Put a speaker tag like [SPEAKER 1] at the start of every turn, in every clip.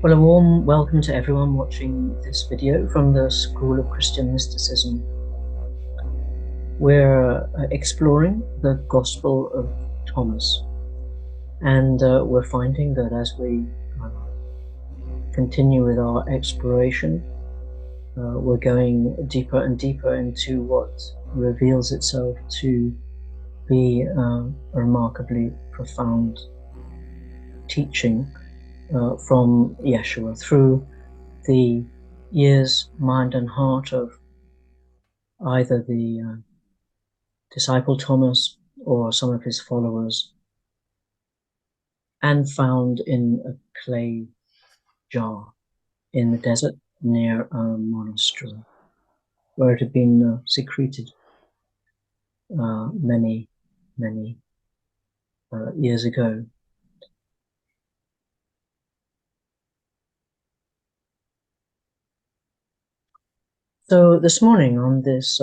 [SPEAKER 1] Well, a warm welcome to everyone watching this video from the School of Christian Mysticism. We're exploring the Gospel of Thomas, and we're finding that as we continue with our exploration, we're going deeper and deeper into what reveals itself to be a remarkably profound teaching from Yeshua through the ears, mind, and heart of either the disciple Thomas or some of his followers, and found in a clay jar in the desert near a monastery where it had been secreted many years ago. So this morning on this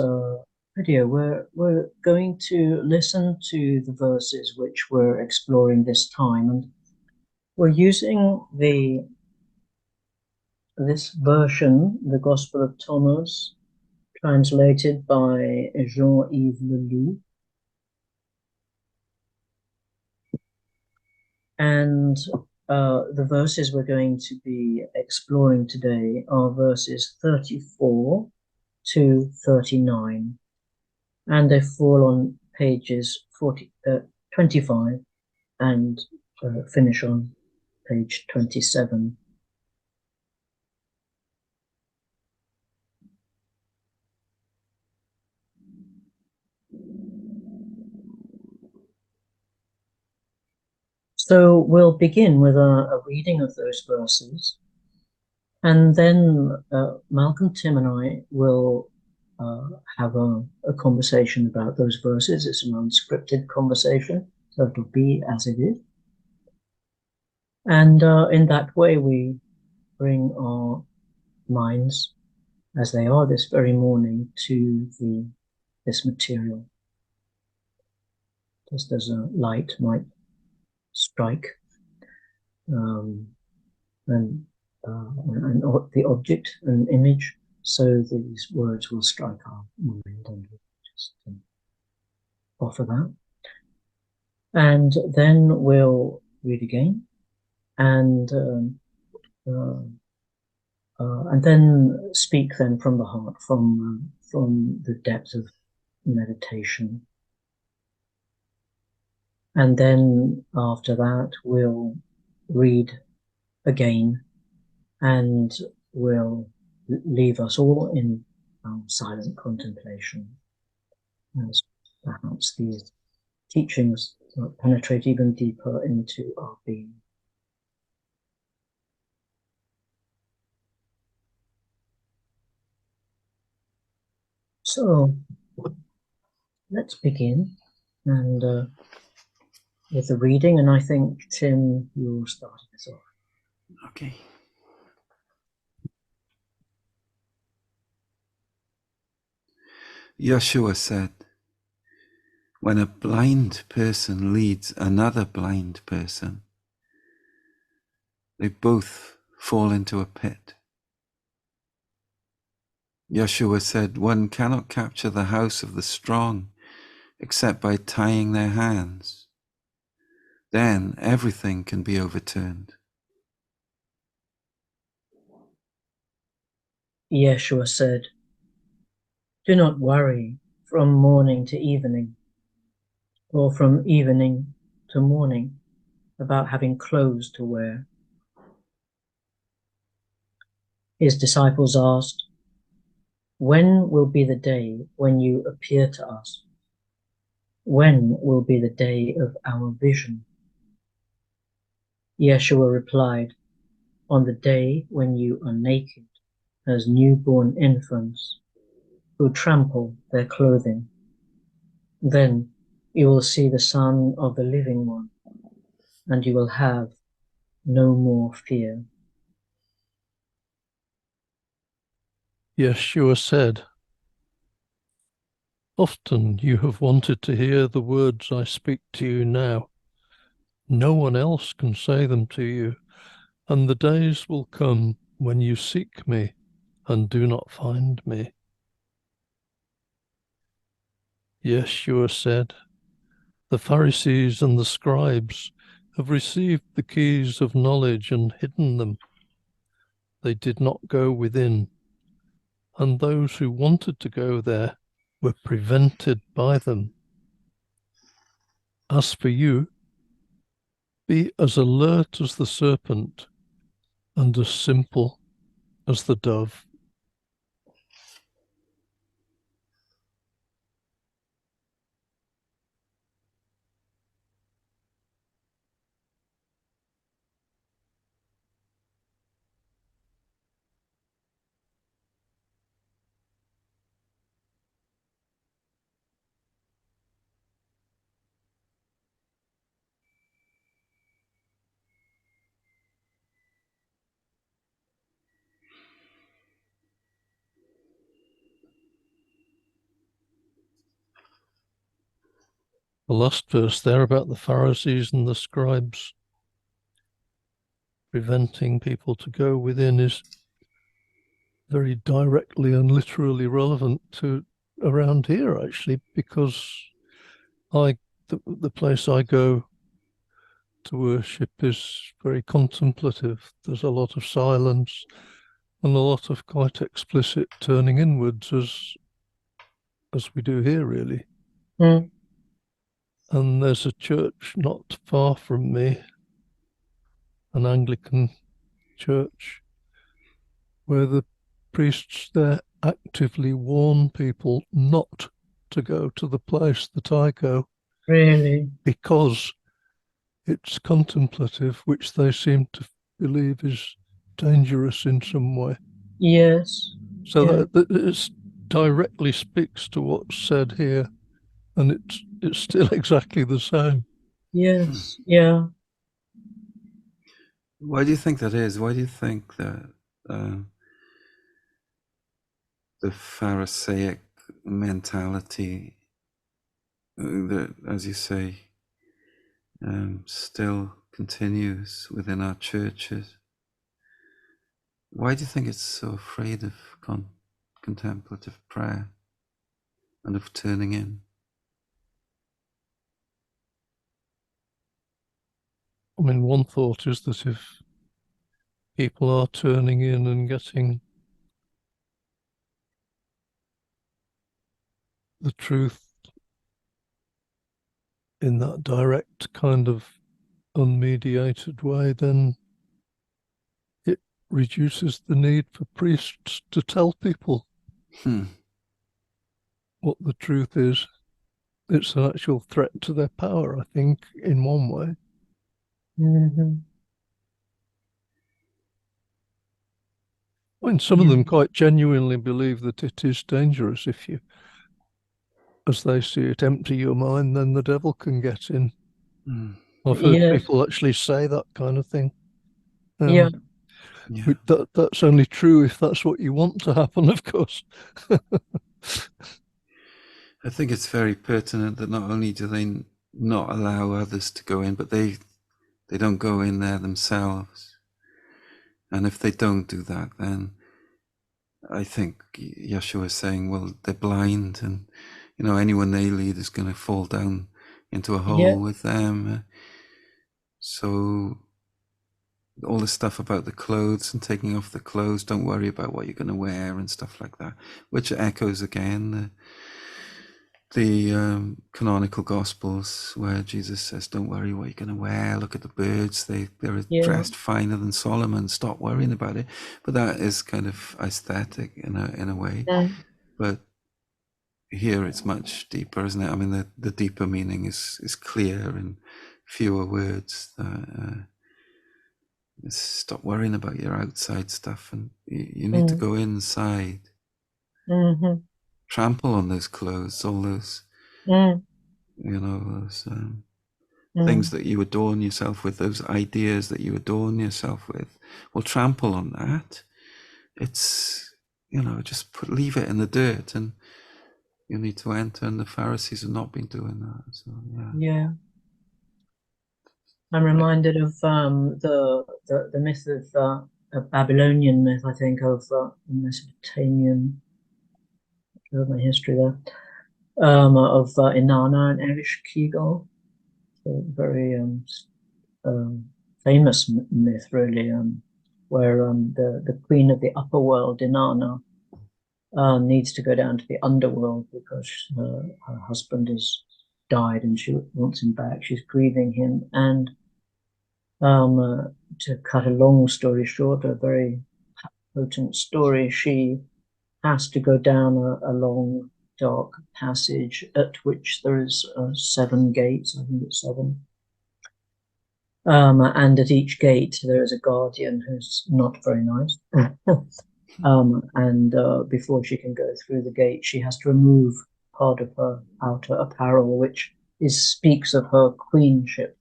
[SPEAKER 1] video, we're going to listen to the verses which we're exploring this time, and we're using this version, the Gospel of Thomas, translated by Jean-Yves Leloup. And the verses we're going to be exploring today are verses 34 to 39, and they fall on pages 25 and finish on page 27. So we'll begin with a reading of those verses, and then Malcolm, Tim, and I will have a conversation about those verses. It's an unscripted conversation, so it'll be as it is. And in that way, we bring our minds, as they are this very morning, to this material, just as a light might strike and the object, an image, so these words will strike our mind, and we'll just offer that. And then we'll read again, and then speak then from the heart, from the depth of meditation. And then after that, we'll read again, and will leave us all in silent contemplation, as perhaps these teachings penetrate even deeper into our being. So let's begin, and with the reading, and I think, Tim, you'll start us off.
[SPEAKER 2] Okay. Yeshua said, when a blind person leads another blind person, they both fall into a pit. Yeshua said, one cannot capture the house of the strong except by tying their hands. Then everything can be overturned.
[SPEAKER 1] Yeshua said, do not worry from morning to evening, or from evening to morning, about having clothes to wear. His disciples asked, when will be the day when you appear to us? When will be the day of our vision? Yeshua replied, on the day when you are naked as newborn infants who trample their clothing. Then you will see the Son of the Living One, and you will have no more fear.
[SPEAKER 3] Yeshua said, often you have wanted to hear the words I speak to you now. No one else can say them to you, And the days will come when you seek me and do not find me. Yeshua said, the Pharisees and the scribes have received the keys of knowledge and hidden them. They did not go within, and those who wanted to go there were prevented by them. As for you, be as alert as the serpent and as simple as the dove. The last verse there about the Pharisees and the scribes preventing people to go within is very directly and literally relevant to around here, actually, because the place I go to worship is very contemplative. There's a lot of silence and a lot of quite explicit turning inwards, as we do here, really.
[SPEAKER 1] Mm.
[SPEAKER 3] And there's a church not far from me, an Anglican church, where the priests there actively warn people not to go to the place that I go
[SPEAKER 1] Really?
[SPEAKER 3] because it's contemplative, which they seem to believe is dangerous in some way.
[SPEAKER 1] Yes.
[SPEAKER 3] So
[SPEAKER 1] Yeah.
[SPEAKER 3] that it directly speaks to what's said here, and it's still exactly the same.
[SPEAKER 1] Yes. Yeah.
[SPEAKER 2] Why do you think that is? Why do you think that the Pharisaic mentality, that, as you say, still continues within our churches? Why do you think it's so afraid of contemplative prayer and of turning in?
[SPEAKER 3] I mean, one thought is that if people are turning in and getting the truth in that direct kind of unmediated way, then it reduces the need for priests to tell people what the truth is. It's an actual threat to their power, I think, in one way.
[SPEAKER 1] Mm-hmm.
[SPEAKER 3] I mean, some of them quite genuinely believe that it is dangerous if you, as they see it, empty your mind, then the devil can get in. I've heard
[SPEAKER 1] Yes.
[SPEAKER 3] people actually say that kind of thing.
[SPEAKER 1] Yeah.
[SPEAKER 2] Yeah.
[SPEAKER 3] That's only true if that's what you want to happen, of course.
[SPEAKER 2] I think it's very pertinent that not only do they not allow others to go in, but they don't go in there themselves. And if they don't do that, then I think Yeshua is saying, well, they're blind, and anyone they lead is going to fall down into a hole
[SPEAKER 1] Yeah.
[SPEAKER 2] with them. So all the stuff about the clothes and taking off the clothes, don't worry about what you're going to wear and stuff like that, which echoes again the canonical Gospels, where Jesus says, don't worry what you're going to wear. Look at the birds. They're
[SPEAKER 1] Yeah.
[SPEAKER 2] dressed finer than Solomon. Stop worrying about it. But that is kind of aesthetic in a way.
[SPEAKER 1] Yeah.
[SPEAKER 2] But here it's much deeper, isn't it? I mean, the deeper meaning is clear in fewer words. Stop worrying about your outside stuff, and you need to go inside.
[SPEAKER 1] Mm-hmm.
[SPEAKER 2] Trample on those clothes, all those, those things that you adorn yourself with, those ideas that you adorn yourself with. Well, trample on that. It's, just leave it in the dirt, and you need to enter. And the Pharisees have not been doing that. So, yeah.
[SPEAKER 1] Yeah. I'm reminded of the myth of a Babylonian myth, I think, of Mesopotamian, my history there, of Inanna and Ereshkigal. So very um, famous myth, really, where the queen of the upper world, Inanna, needs to go down to the underworld because her husband has died and she wants him back. She's grieving him, and to cut a long story short, a very potent story, she has to go down a long, dark passage at which there is 7 gates. I think it's 7. And at each gate there is a guardian who's not very nice. And before she can go through the gate, she has to remove part of her outer apparel, which speaks of her queenship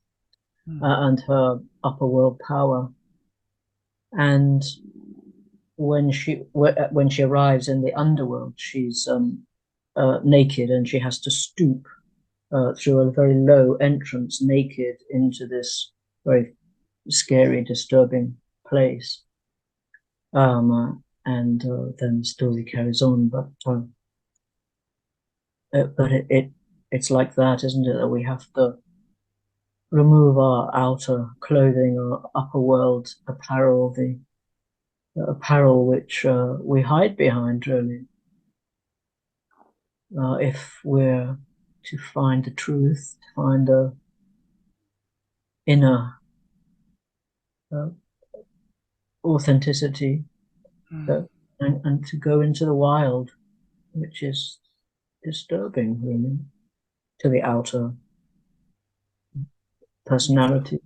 [SPEAKER 1] and her upper world power. And when she arrives in the underworld, she's naked, and she has to stoop through a very low entrance, naked, into this very scary, disturbing place. And then the story carries on, but it's like that, isn't it? That we have to remove our outer clothing, our upper world apparel, the apparel which we hide behind, really, if we're to find the truth, to find the inner uh, authenticity, and to go into the wild, which is disturbing, really, to the outer personality.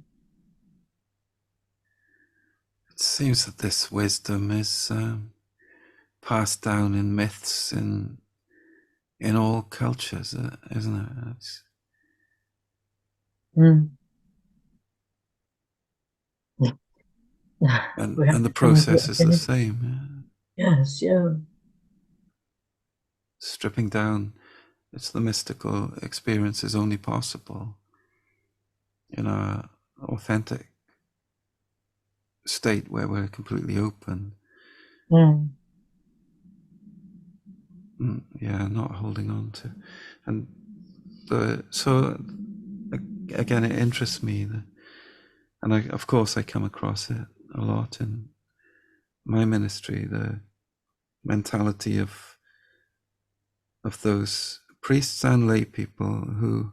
[SPEAKER 2] It seems that this wisdom is passed down in myths in all cultures, isn't it?
[SPEAKER 1] Mm.
[SPEAKER 2] And the process is the same.
[SPEAKER 1] Yes, yeah.
[SPEAKER 2] Stripping down, it's the mystical experience is only possible in an authentic state where we're completely open.
[SPEAKER 1] Mm.
[SPEAKER 2] Yeah, not holding on to. And so again, it interests me, and of course I come across it a lot in my ministry, the mentality of those priests and lay people who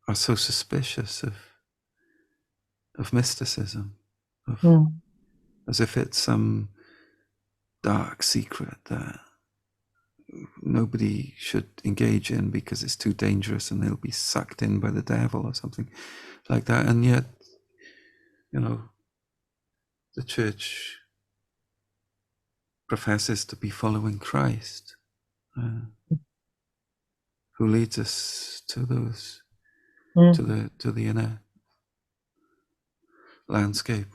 [SPEAKER 2] are so suspicious of mysticism, as if it's some dark secret that nobody should engage in because it's too dangerous and they'll be sucked in by the devil or something like that. And yet, the church professes to be following Christ, who leads us to those to the inner landscape.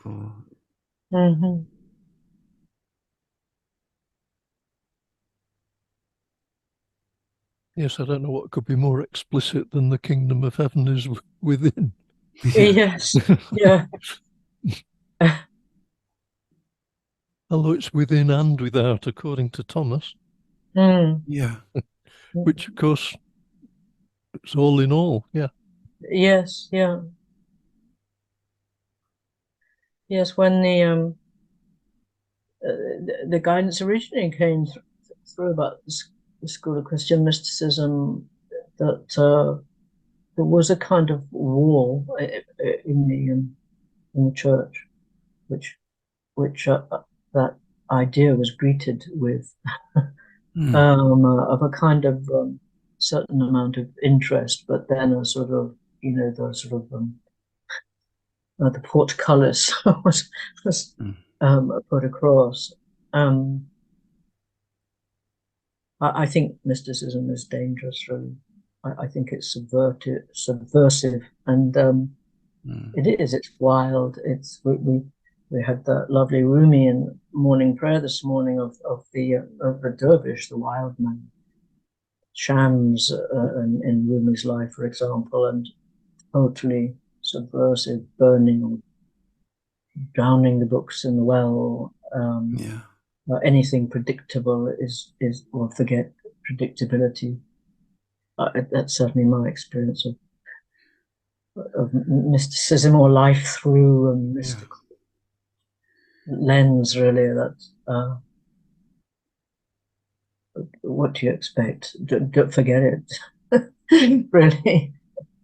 [SPEAKER 3] Yes, I don't know what could be more explicit than the kingdom of heaven is within.
[SPEAKER 1] Yes, yeah.
[SPEAKER 3] Although it's within and without, according to Thomas.
[SPEAKER 2] Yeah.
[SPEAKER 3] Which, of course, it's all in all. Yeah.
[SPEAKER 1] Yes, yeah. Yes, when the guidance originally came through about the School of Christian Mysticism, that there was a kind of wall in the church, which that idea was greeted with of a kind of certain amount of interest, but then a sort of the sort of the portcullis was put across. I think mysticism is dangerous, really. I think it's subversive, and it is. It's wild. We had that lovely Rumian morning prayer this morning of the dervish, the wild man, Shams in Rumi's life, for example, and totally subversive, burning or drowning the books in the well,
[SPEAKER 2] Yeah.
[SPEAKER 1] anything predictable is or forget predictability. That's certainly my experience of mysticism or life through a
[SPEAKER 2] Yeah.
[SPEAKER 1] mystical lens. Really, that what do you expect? Don't forget it. Really,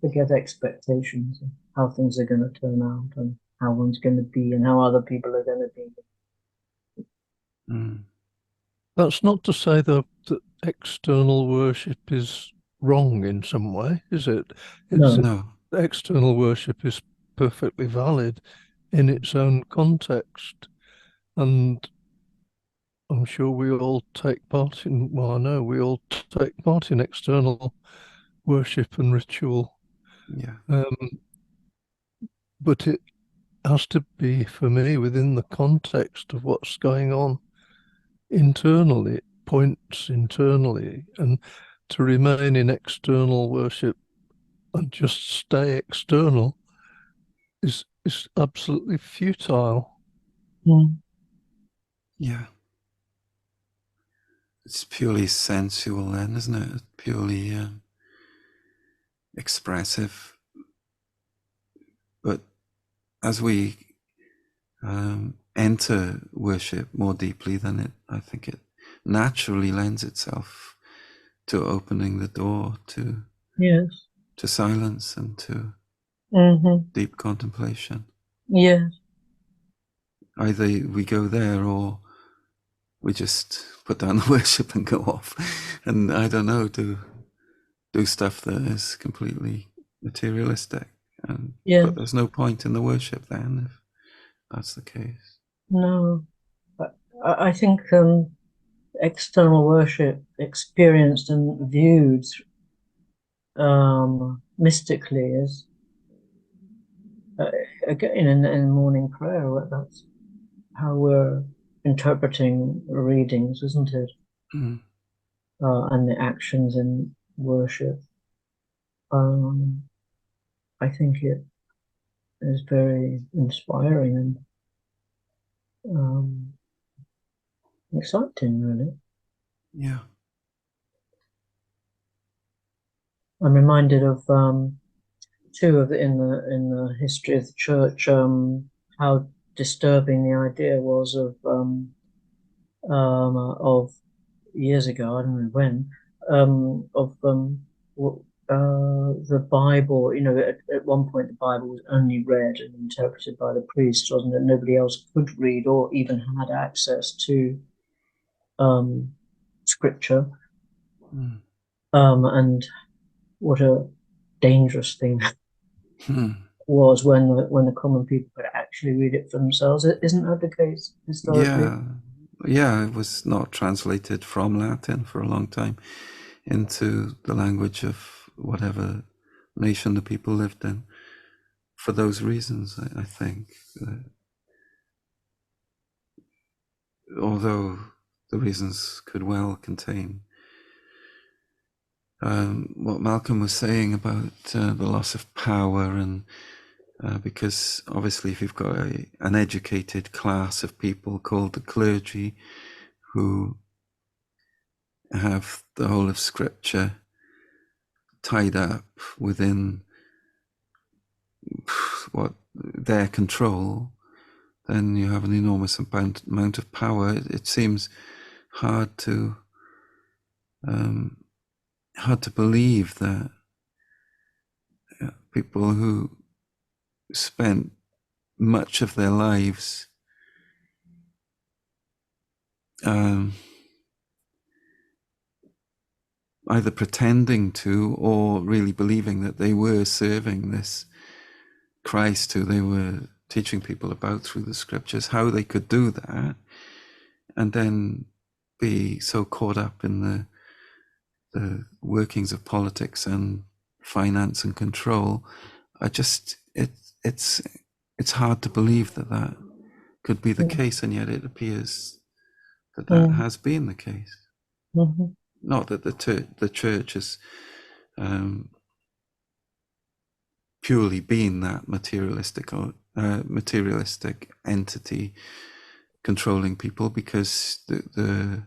[SPEAKER 1] forget expectations and how things are going to turn out and how one's going to be and how other people are going to be.
[SPEAKER 2] Mm.
[SPEAKER 3] That's not to say that external worship is wrong in some way, is it? It's
[SPEAKER 1] No.
[SPEAKER 2] No.
[SPEAKER 3] external worship is perfectly valid in its own context, and I'm sure we all take part in. Well, I know we all take part in external worship and ritual,
[SPEAKER 2] Yeah.
[SPEAKER 3] but it has to be for me within the context of what's going on internally. It points internally, and to remain in external worship and just stay external is absolutely futile.
[SPEAKER 1] Mm.
[SPEAKER 2] Yeah. It's purely sensual then, isn't it? It's purely expressive. But as we enter worship more deeply, then I think it naturally lends itself to opening the door
[SPEAKER 1] Yes.
[SPEAKER 2] to silence and to
[SPEAKER 1] Mm-hmm.
[SPEAKER 2] deep contemplation.
[SPEAKER 1] Yes.
[SPEAKER 2] Either we go there or we just put down the worship and go off and I don't know, do stuff that is completely materialistic.
[SPEAKER 1] Yes.
[SPEAKER 2] But there's no point in the worship then if that's the case.
[SPEAKER 1] No. I think external worship experienced and viewed mystically is again in morning prayer. That's how we're interpreting readings, isn't it?
[SPEAKER 2] Mm.
[SPEAKER 1] And the actions in worship. Um, I think it is very inspiring and um, exciting, really.
[SPEAKER 2] Yeah.
[SPEAKER 1] I'm reminded of two of in the history of the church how disturbing the idea was of years ago. I don't know when of the Bible. You know, at one point the Bible was only read and interpreted by the priests, wasn't it? Nobody else could read or even had access to scripture.
[SPEAKER 2] Mm.
[SPEAKER 1] And what a dangerous thing
[SPEAKER 2] Hmm.
[SPEAKER 1] was when the common people could actually read it for themselves. Isn't that the case historically?
[SPEAKER 2] Yeah. Yeah, it was not translated from Latin for a long time into the language of whatever nation the people lived in. For those reasons, I think. Although the reasons could well contain what Malcolm was saying about the loss of power, and because obviously if you've got an educated class of people called the clergy who have the whole of Scripture tied up within what their control, then you have an enormous amount of power. It seems hard to believe that people who spent much of their lives either pretending to or really believing that they were serving this Christ who they were teaching people about through the scriptures, how they could do that and then be so caught up in the workings of politics and finance and control. It's hard to believe that could be the
[SPEAKER 1] Mm.
[SPEAKER 2] case, and yet it appears that
[SPEAKER 1] Mm.
[SPEAKER 2] has been the case.
[SPEAKER 1] Mhm.
[SPEAKER 2] Not that the church is purely been that materialistic entity controlling people, because the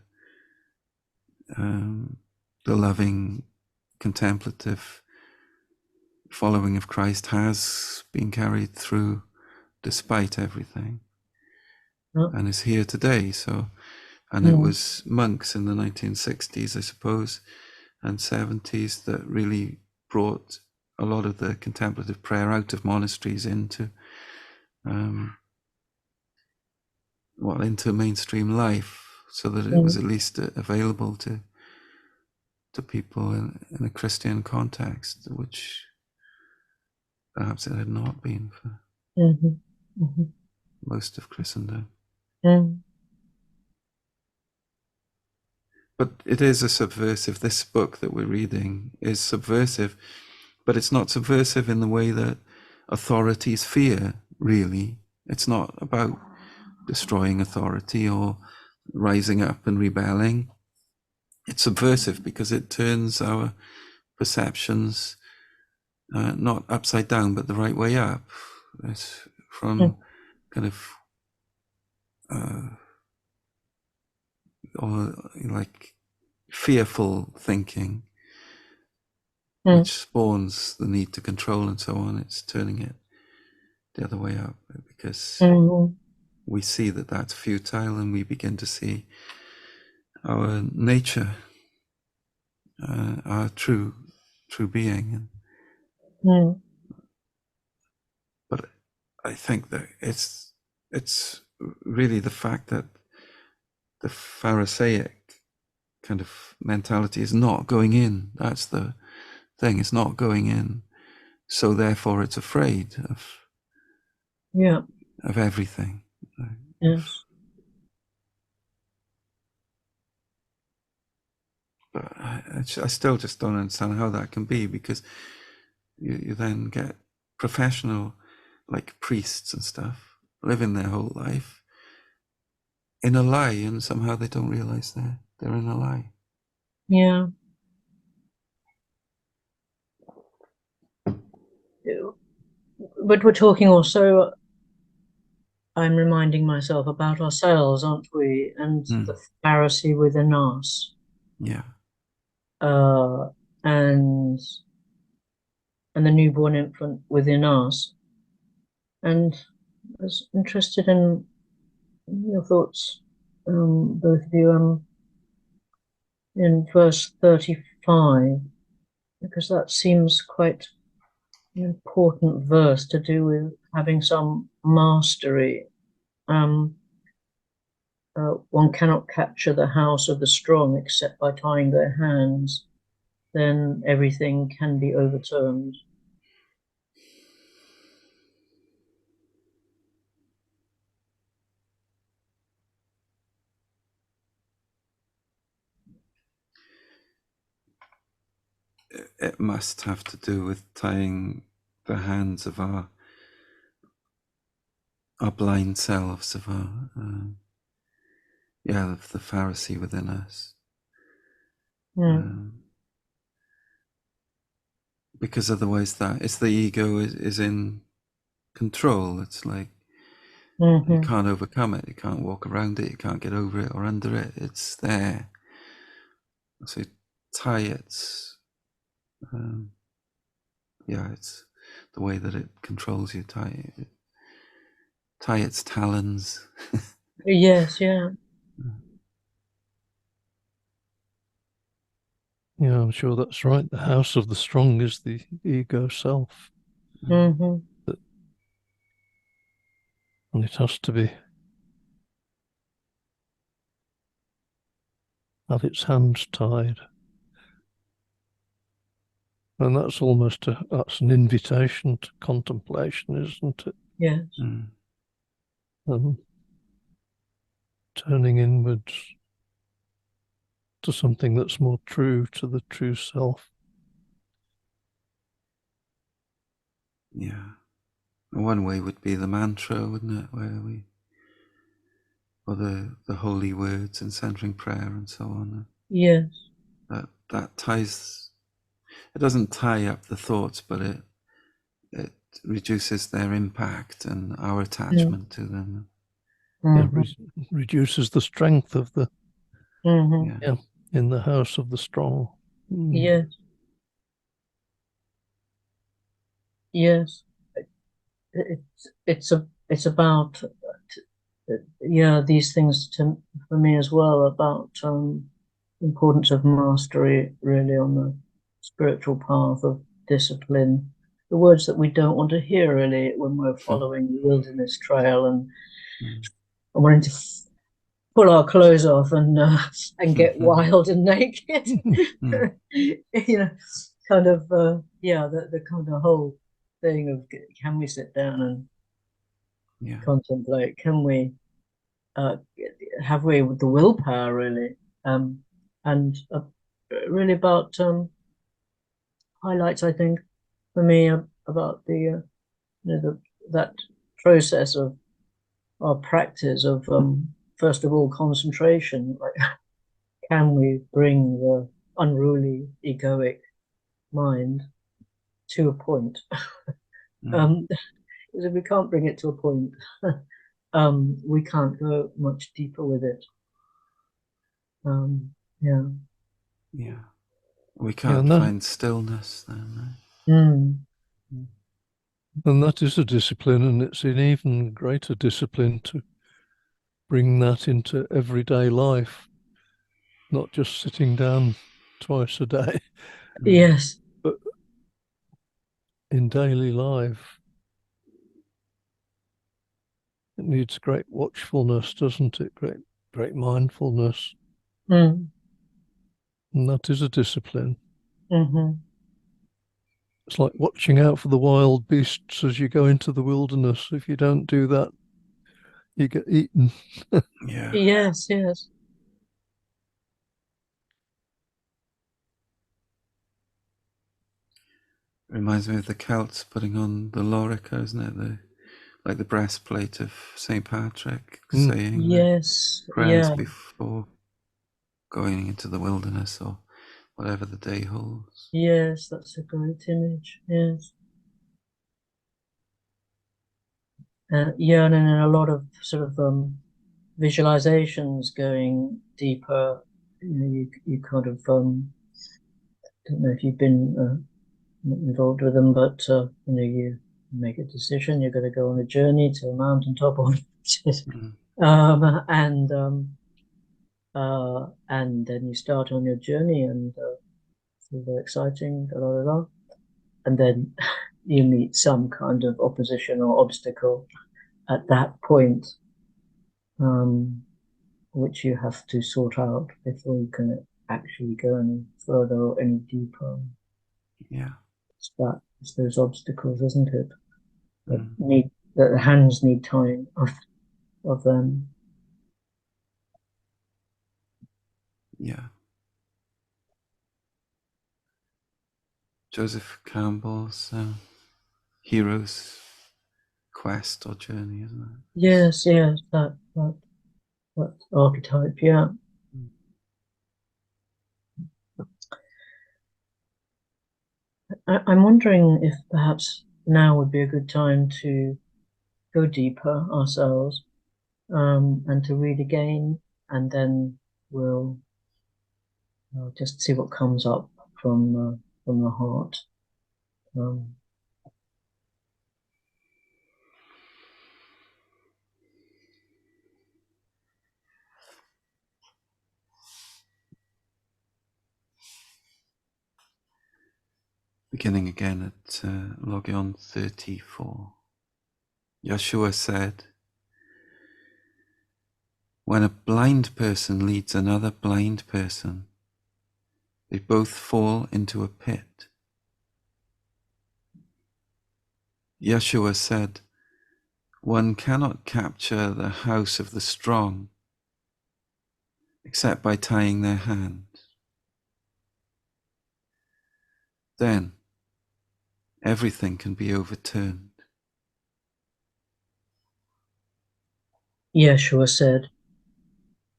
[SPEAKER 2] loving contemplative following of Christ has been carried through despite everything, and is here today. So, and it was monks in the 1960s, I suppose, and 70s that really brought a lot of the contemplative prayer out of monasteries into into mainstream life, so that it was at least available to people in a Christian context, which perhaps it had not been for most of Christendom. But it is a subversive, this book that we're reading is subversive, but it's not subversive in the way that authorities fear, really. It's not about destroying authority or rising up and rebelling. It's subversive because it turns our perceptions not upside down, but the right way up. It's from kind of or like fearful thinking, which spawns the need to control and so on. It's turning it the other way up, because we see that that's futile, and we begin to see our nature, our true being. But I think that it's really the fact that the Pharisaic kind of mentality is not going in. That's the thing. It's not going in. So therefore it's afraid of everything.
[SPEAKER 1] Yes.
[SPEAKER 2] But I still just don't understand how that can be, because you then get professional, like priests and stuff, living their whole life in a lie, and somehow they don't realize they're in a lie.
[SPEAKER 1] Yeah. But we're talking also, I'm reminding myself, about ourselves, aren't we? And the Pharisee within us.
[SPEAKER 2] Yeah.
[SPEAKER 1] And the newborn infant within us. And I was interested in your thoughts, both of you, in verse 35, because that seems quite an important verse to do with having some mastery. One cannot capture the house of the strong except by tying their hands. Then everything can be overturned.
[SPEAKER 2] It must have to do with tying the hands of our blind selves, of our of the Pharisee within us. Because otherwise it's the ego is in control. It's like you can't overcome it, you can't walk around it, you can't get over it or under it. It's there. So tie it. It's the way that it controls you. Tie its talons.
[SPEAKER 1] Yes, yeah.
[SPEAKER 3] Yeah, I'm sure that's right. The house of the strong is the ego self. And it has to have its hands tied. And that's that's an invitation to contemplation, isn't it?
[SPEAKER 1] Yes.
[SPEAKER 3] Turning inwards to something that's more true to the true self.
[SPEAKER 2] Yeah. One way would be the mantra, wouldn't it? Or the holy words and centering prayer and so on.
[SPEAKER 1] Yes.
[SPEAKER 2] That ties. It doesn't tie up the thoughts, but it reduces their impact and our attachment to them.
[SPEAKER 3] Yeah, reduces the strength of the in the house of the strong.
[SPEAKER 1] Yes. Yes. It's about these things for me as well, about importance of mastery really on the spiritual path of discipline, the words that we don't want to hear really when we're following the wilderness trail and wanting to pull our clothes off and get wild and naked. Kind of the kind of whole thing of, can we sit down and contemplate? Can we have we the willpower really? And really about highlights, I think, for me about that process of our practice of first of all concentration. Like, can we bring the unruly egoic mind to a point? Because if we can't bring it to a point, we can't go much deeper with it.
[SPEAKER 2] We can't find stillness then, right?
[SPEAKER 3] And that is a discipline, and it's an even greater discipline to bring that into everyday life, not just sitting down twice a day.
[SPEAKER 1] Yes.
[SPEAKER 3] But in daily life, it needs great watchfulness, doesn't it? Great mindfulness. And that is a discipline. It's like watching out for the wild beasts as you go into the wilderness. If you don't do that, you get eaten.
[SPEAKER 1] Yes.
[SPEAKER 2] Reminds me of the Celts putting on the lorica, isn't it? Like the breastplate of St. Patrick, saying prayers before going into the wilderness or whatever the day holds.
[SPEAKER 1] Yes, that's a great image. Yes. And then a lot of sort of visualizations going deeper. You kind of don't know if you've been involved with them, but you make a decision. You're going to go on a journey to a mountaintop, or and then you start on your journey, and it's very exciting, and then you meet some kind of opposition or obstacle at that point, which you have to sort out before you can actually go any further or any deeper. It's those obstacles, isn't it? That the hands need time of them.
[SPEAKER 2] Joseph Campbell's hero's quest or journey, isn't it?
[SPEAKER 1] Yes, that archetype, I'm wondering if perhaps now would be a good time to go deeper ourselves, and to read again, and then we'll just see what comes up from the heart.
[SPEAKER 2] Beginning again at Logion 34. Yeshua said, when a blind person leads another blind person, they both fall into a pit. Yeshua said, one cannot capture the house of the strong except by tying their hands. Then everything can be overturned.
[SPEAKER 1] Yeshua said,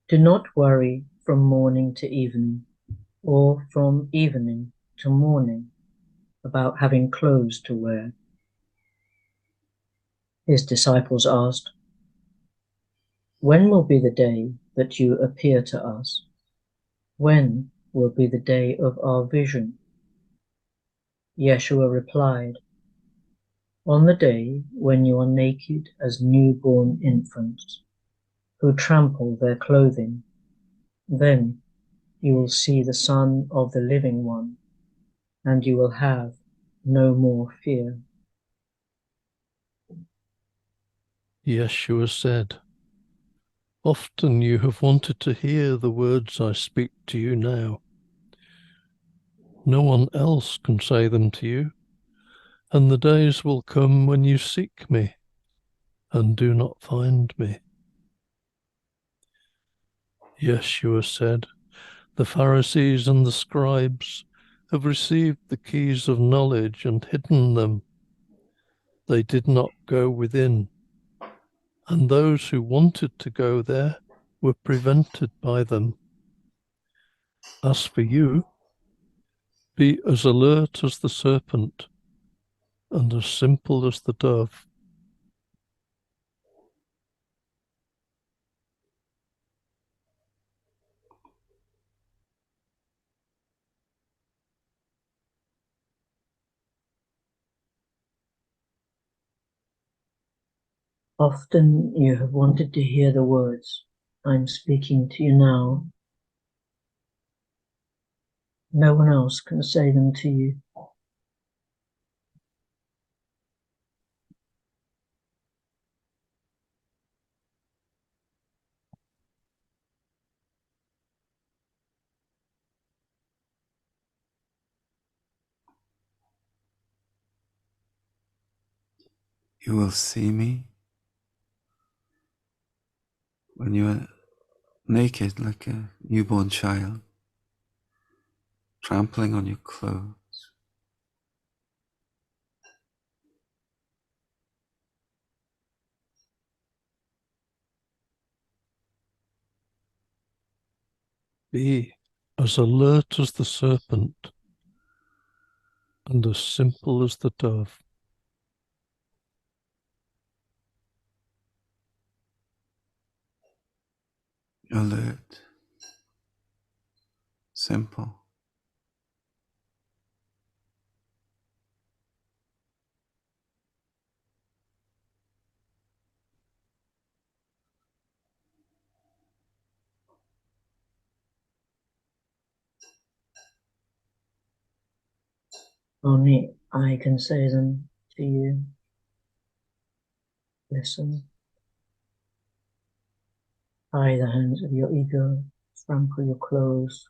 [SPEAKER 1] do not worry from morning to evening, or from evening to morning about having clothes to wear. His disciples asked, "When will be the day that you appear to us? When will be the day of our vision?" Yeshua replied, "On the day when you are naked as newborn infants, who trample their clothing, then you will see the Son of the Living One, and you will have no more fear."
[SPEAKER 3] Yeshua said, "Often you have wanted to hear the words I speak to you now. No one else can say them to you, and the days will come when you seek me and do not find me." Yeshua said, "The Pharisees and the scribes have received the keys of knowledge and hidden them. They did not go within, and those who wanted to go there were prevented by them. As for you, be as alert as the serpent and as simple as the dove."
[SPEAKER 1] Often you have wanted to hear the words I'm speaking to you now. No one else can say them to you.
[SPEAKER 2] You will see me when you are naked like a newborn child, trampling on your clothes.
[SPEAKER 3] Be as alert as the serpent and as simple as the dove.
[SPEAKER 2] Alert, simple.
[SPEAKER 1] Only I can say them to you. Listen. Tie the hands of your ego, trample your clothes.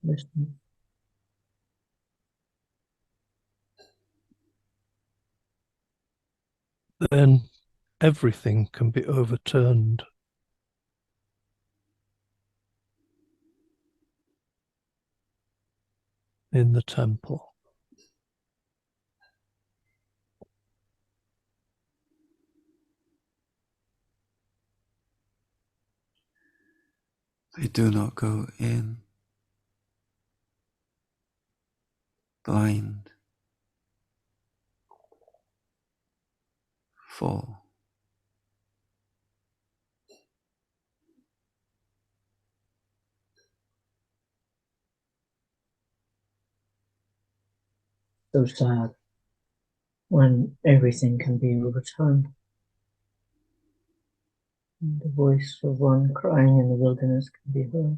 [SPEAKER 1] Listen.
[SPEAKER 3] Then everything can be overturned. In the temple.
[SPEAKER 2] They do not go in blind, full.
[SPEAKER 1] So sad when everything can be overturned. And the voice of one crying in the wilderness can be heard.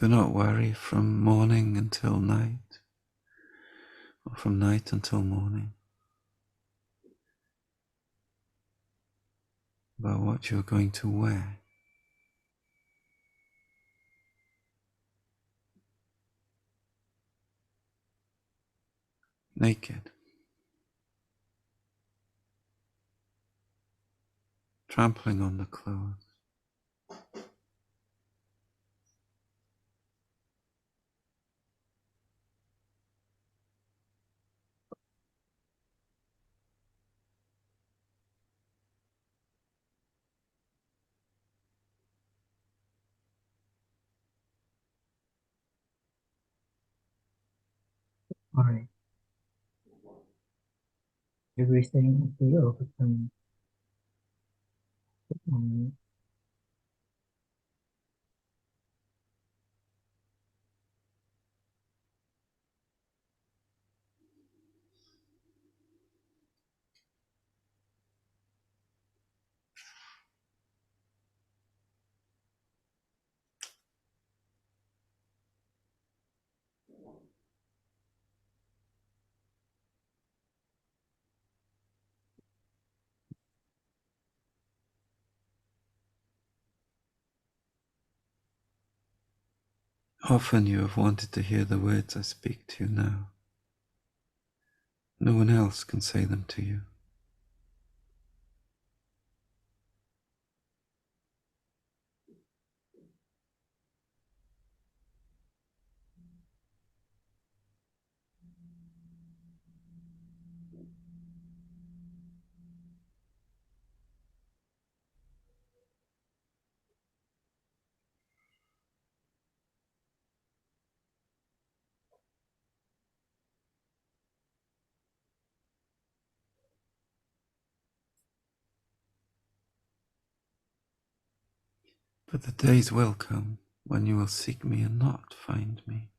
[SPEAKER 2] Do not worry from morning until night, or from night until morning, about what you're going to wear. Naked, trampling on the clothes.
[SPEAKER 1] worry. Everything will be overcome.
[SPEAKER 2] Often you have wanted to hear the words I speak to you now. No one else can say them to you. But the days will come when you will seek me and not find me.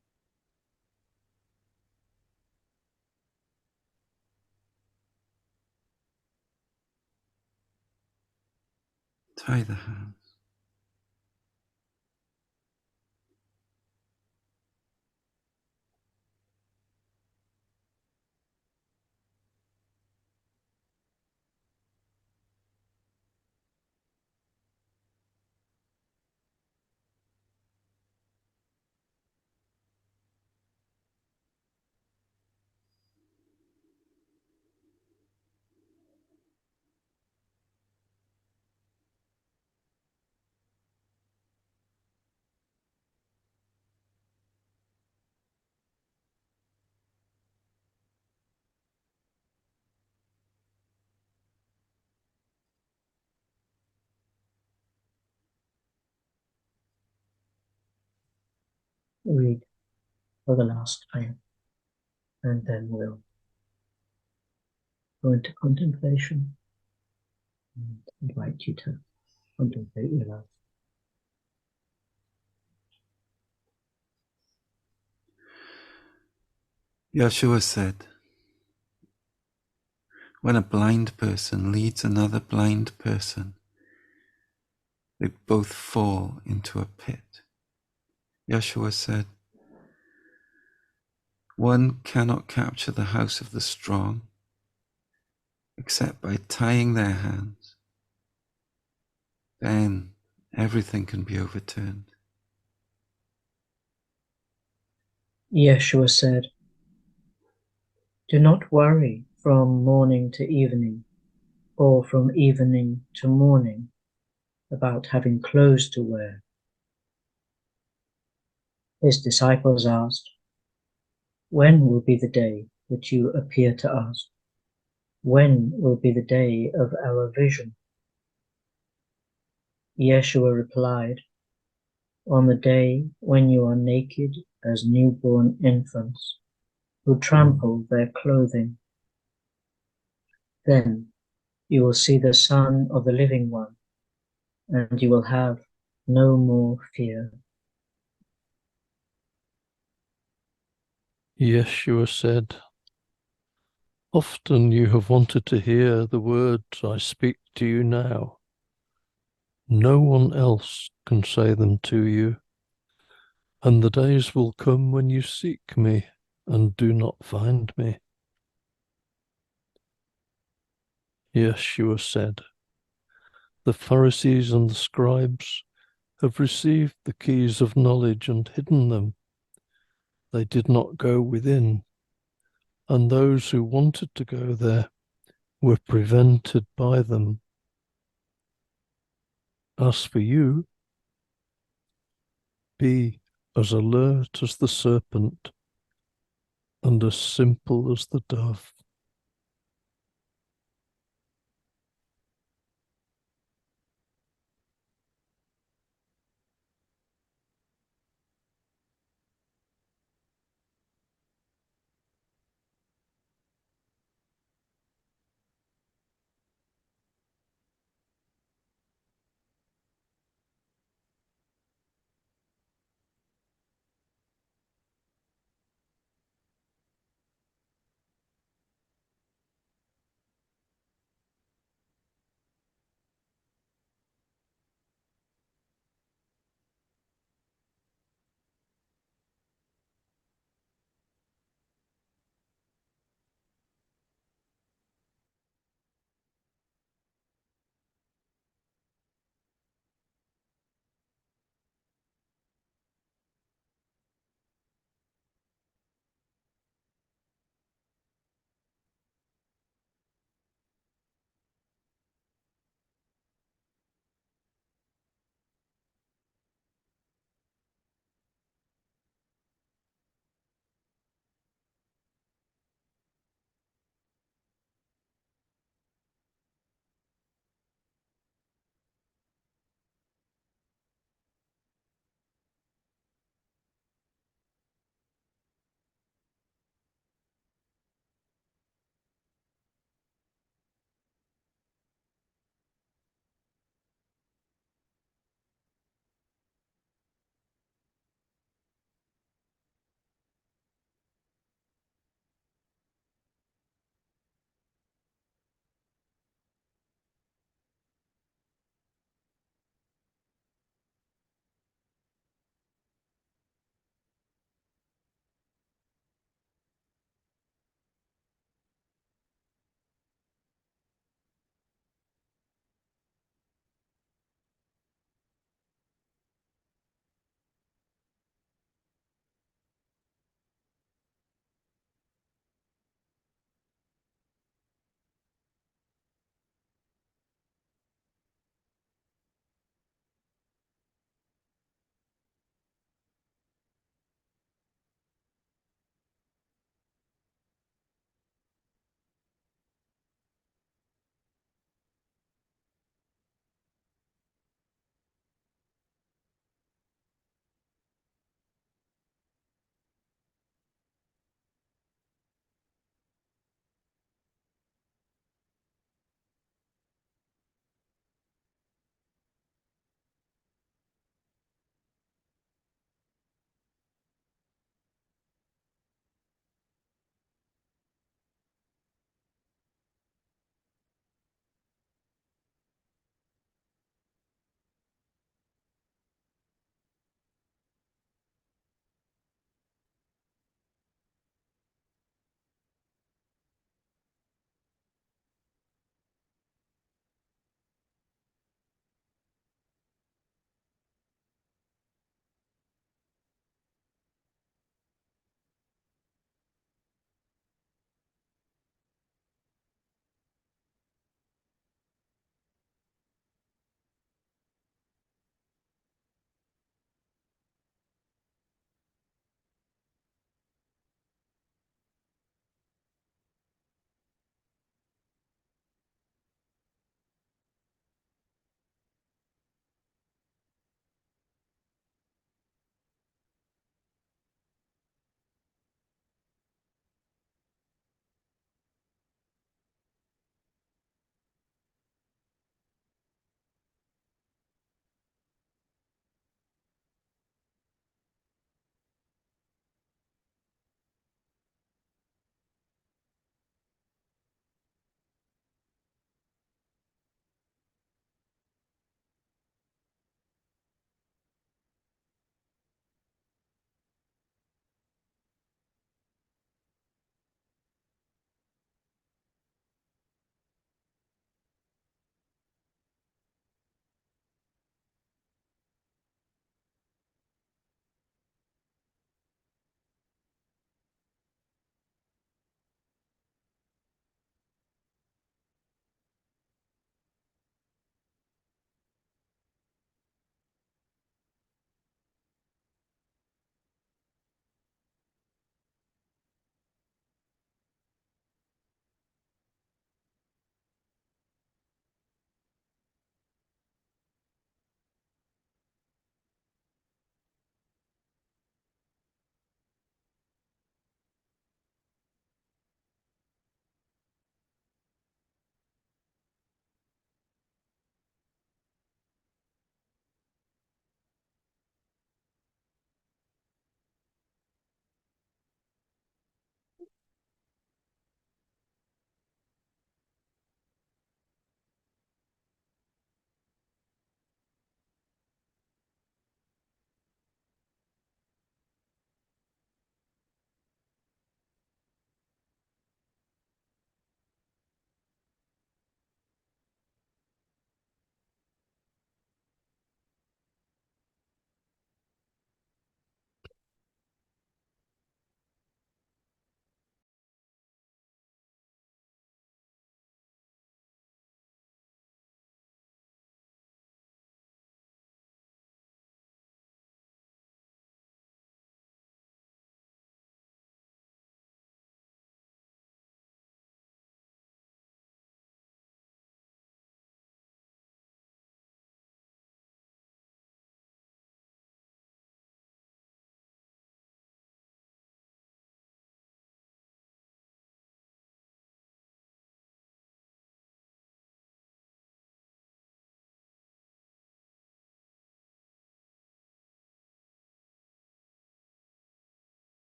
[SPEAKER 2] Tie the hands.
[SPEAKER 1] Read for the last time, and then we'll go into contemplation and invite you to contemplate with us.
[SPEAKER 2] Yeshua said, when a blind person leads another blind person, they both fall into a pit. Yeshua said, one cannot capture the house of the strong except by tying their hands. Then everything can be overturned.
[SPEAKER 1] Yeshua said, do not worry from morning to evening, or from evening to morning, about having clothes to wear. His disciples asked, when will be the day that you appear to us? When will be the day of our vision? Yeshua replied, on the day when you are naked as newborn infants, who trample their clothing. Then you will see the Son of the Living One, and you will have no more fear.
[SPEAKER 3] Yeshua said, often you have wanted to hear the words I speak to you now. No one else can say them to you, and the days will come when you seek me and do not find me. Yeshua said, the Pharisees and the scribes have received the keys of knowledge and hidden them. They did not go within, and those who wanted to go there were prevented by them. As for you, be as alert as the serpent and as simple as the dove.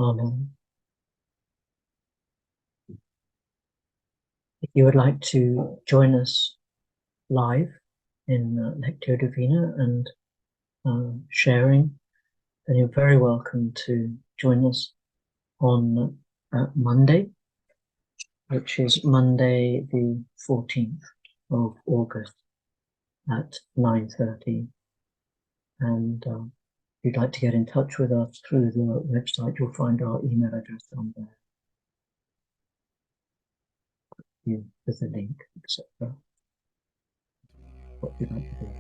[SPEAKER 1] Amen. If you would like to join us live in Lectio Divina and sharing, then you're very welcome to join us on Monday, which is Monday the 14th of August at 9:30. And if you'd like to get in touch with us through the website, you'll find our email address on there. With a link, etc. What you'd like to do.